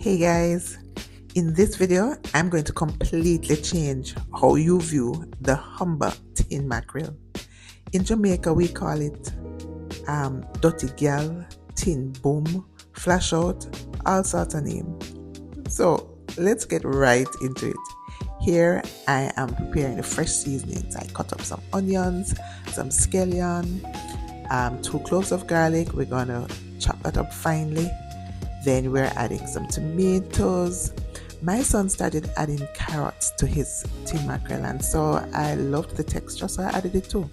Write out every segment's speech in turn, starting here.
Hey guys, in this video I'm going to completely change how you view the humber tin mackerel. In Jamaica we call it dirty gal, tin boom, flash out, all sorts of names. So let's get right into it. Here I am preparing the fresh seasonings. I cut up some onions, some scallion, 2 cloves of garlic. We're gonna chop that up finely. Then we're adding some tomatoes. My son started adding carrots to his tin mackerel, and so I loved the texture, so I added it too.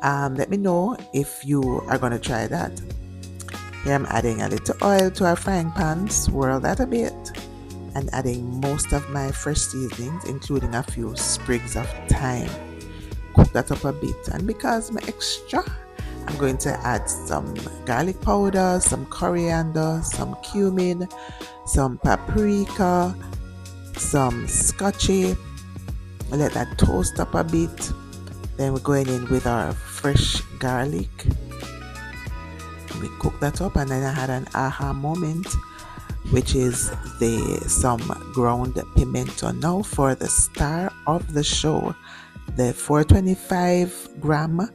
Let me know if you are going to try that. Here I'm adding a little oil to our frying pan, swirl that a bit, and adding most of my fresh seasonings, including a few sprigs of thyme. Cook that up a bit, and because I'm extra, I'm going to add some garlic powder, some coriander, some cumin, some paprika, some scotchy. Let that toast up a bit. Then we're going in with our fresh garlic. We cook that up, and then I had an aha moment, which is some ground pimento. Now for the star of the show, the 425-gram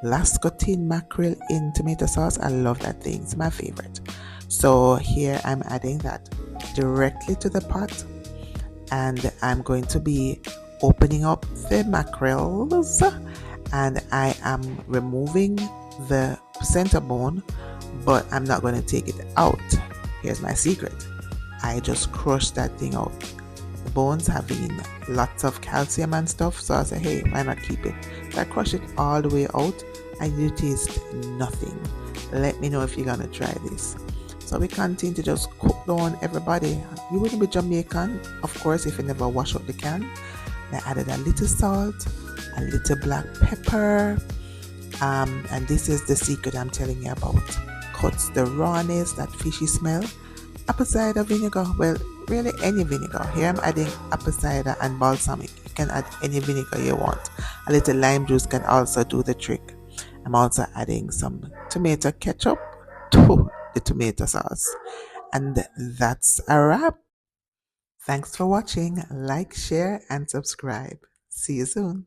Lasco tin mackerel in tomato sauce. I love that thing, it's my favorite. So here I'm adding that directly to the pot, and I'm going to be opening up the mackerels, and I am removing the center bone, but I'm not going to take it out. Here's my secret: I just crush that thing out. The bones having lots of calcium and stuff, so I say, hey, why not keep it? So I crush it all the way out, and you taste nothing. Let me know if you're gonna try this. So we continue to just cook down everybody. You wouldn't be Jamaican, of course, if you never wash out the can. I added a little salt, a little black pepper, and this is the secret I'm telling you about. Cuts the rawness, that fishy smell. Apple cider vinegar, well, really any vinegar. Here I'm adding apple cider and balsamic. You can add any vinegar you want. A little lime juice can also do the trick. I'm also adding some tomato ketchup to the tomato sauce. And that's a wrap. Thanks for watching. Like, share, and subscribe. See you soon.